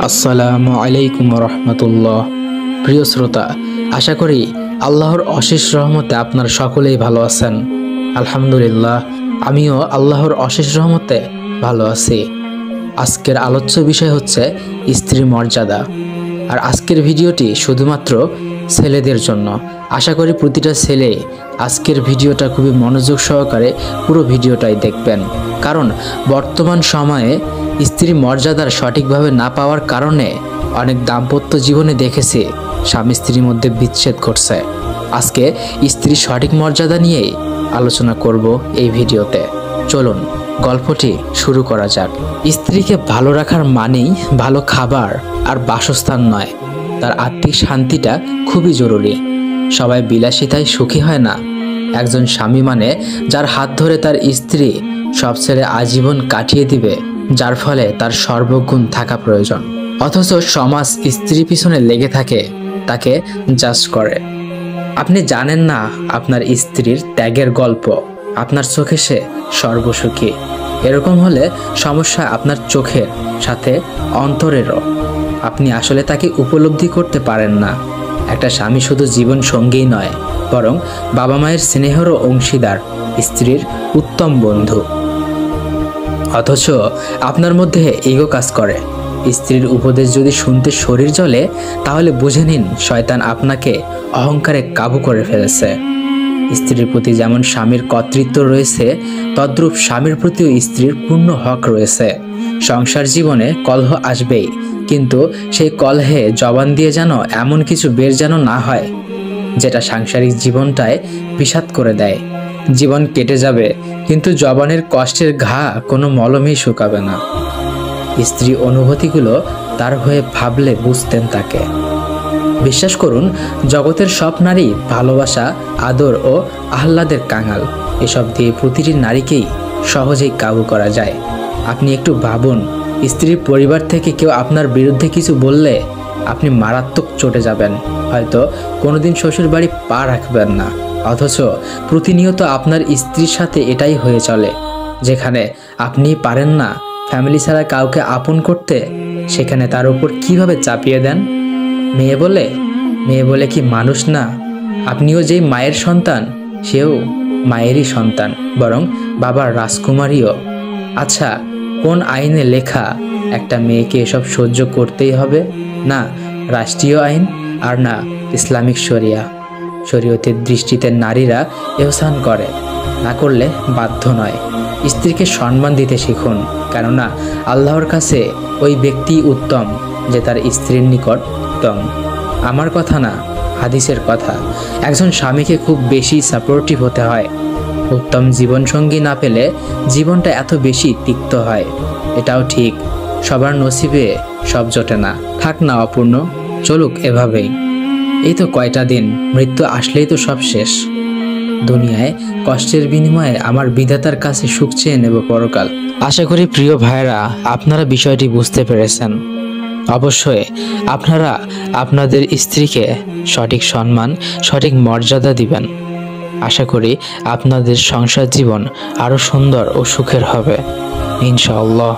আসসালামু আলাইকুম রহমতুল্লাহ। প্রিয় শ্রোতা, আশা করি আল্লাহর অশেষ রহমতে আপনারা সকলেই ভালো আছেন। আলহামদুলিল্লাহ, আমিও আল্লাহর অশেষ রহমতে ভালো আছি। আজকের আলোচ্য বিষয় হচ্ছে স্ত্রীর মর্যাদা। আর আজকের ভিডিওটি শুধুমাত্র ছেলেদের জন্য। আশা করি প্রতিটা ছেলে আজকের ভিডিওটা খুবই মনোযোগ সহকারে পুরো ভিডিওটাই দেখবেন, কারণ বর্তমান সময়ে স্ত্রীর মর্যাদার সঠিকভাবে না পাওয়ার কারণে অনেক দাম্পত্য জীবনে দেখেছি স্বামী স্ত্রীর মধ্যে বিচ্ছেদ ঘটছে। আজকে স্ত্রীর সঠিক মর্যাদা নিয়েই আলোচনা করব এই ভিডিওতে। চলুন গল্পটি শুরু করা যাক। স্ত্রীকে ভালো রাখার মানেই ভালো খাবার আর বাসস্থান নয়, তার আত্মিক শান্তিটা খুবই জরুরি। সবাই বিলাসিতায় সুখী হয় না। একজন স্বামী মানে যার হাত ধরে তার স্ত্রী সব ছেড়ে আজীবন কাটিয়ে দিবে, যার ফলে তার সর্বগুণ থাকা প্রয়োজন। অথচ সমাজ স্ত্রী পিছনে লেগে থাকে, তাকে জাজ করে। আপনি জানেন না আপনার স্ত্রীর ত্যাগের গল্প। আপনার চোখে সে সর্বসুখী। এরকম হলে সমস্যা আপনার চোখের সাথে অন্তরেরও। আপনি আসলে তাকে উপলব্ধি করতে পারেন না। একটা স্বামী শুধু জীবন সঙ্গী নয়, বরং বাবা মায়ের স্নেহেরও অংশীদার, স্ত্রীর উত্তম বন্ধু। অথচ আপনার মধ্যে ইগো কাজ করে। স্ত্রীর উপদেশ যদি শুনতে শরীর জ্বলে, তাহলে বুঝে নিন শয়তান আপনাকে অহংকারে কাবু করে ফেলেছে। স্ত্রীর প্রতি যেমন স্বামীর কর্তৃত্ব রয়েছে, তদ্রূপ স্বামীর প্রতিও স্ত্রীর পূর্ণ হক রয়েছে। সংসার জীবনে কলহ আসবেই, কিন্তু সেই কলহে জবান দিয়ে যেন এমন কিছু বের যেন না হয় যেটা সাংসারিক জীবনটায় বিষাদ করে দেয়। জীবন কেটে যাবে, কিন্তু জবানের কষ্টের ঘা কোনো মলমেই শুকাবে না। স্ত্রী অনুভূতিগুলো তার হয়ে ভাবলে বুঝতেন তাকে। বিশ্বাস করুন, জগতের সব নারী ভালোবাসা, আদর ও আহ্লাদের কাঙাল। এসব দিয়ে প্রতিটি নারীকেই সহজেই কাবু করা যায়। আপনি একটু ভাবুন, স্ত্রীর পরিবার থেকে কেউ আপনার বিরুদ্ধে কিছু বললে আপনি মারাত্মক চটে যাবেন, হয়তো কোনোদিন শ্বশুর বাড়ি পা রাখবেন না। অথচ প্রতিনিয়ত আপনার স্ত্রীর সাথে এটাই হয়ে চলে। যেখানে আপনি পারেন না ফ্যামিলি ছাড়া কাউকে আপন করতে, সেখানে তার উপর কিভাবে চাপিয়ে দেন। মেয়ে বলে কি মানুষ না? আপনিও যেই মায়ের সন্তান, সেও মায়েরই সন্তান, বরং বাবার রাজকুমারীও। আচ্ছা, কোন আইনে লেখা একটা মেয়েকে এসব সহ্য করতেই হবে? না রাষ্ট্রীয় আইন, আর না ইসলামিক শরিয়া। শরীয়তের দৃষ্টিতে নারীরা এহসান করে, না করলে বাধ্য নয়। স্ত্রীকে সম্মান দিতে শিখুন, কেননা আল্লাহর কাছে ওই ব্যক্তি উত্তম যে তার স্ত্রীর নিকট উত্তম। আমার কথা না, হাদিসের কথা। একজন স্বামীকে খুব বেশি সাপোর্টিভ হতে হয়। উত্তম জীবনসঙ্গী না পেলে জীবনটা এত বেশি তিক্ত হয়। এটাও ঠিক, সবার নসিবে সব জোটে না। থাক না অপূর্ণ, চলুক এভাবেই। এই তো কয়টা দিন, মৃত্যু আসলেই তো সব শেষ। দুনিয়ায় কষ্টের বিনিময়ে আমার বিধাতার কাছে সুখ চেয়ে নেব পরকাল। আশা করি প্রিয় ভাইরা আপনারা বিষয়টি বুঝতে পেরেছেন। অবশ্যই আপনারা আপনাদের স্ত্রীকে সঠিক সম্মান, সঠিক মর্যাদা দিবেন। আশা করি আপনাদের সংসার জীবন আরো সুন্দর ও সুখের হবে, ইনশাআল্লাহ।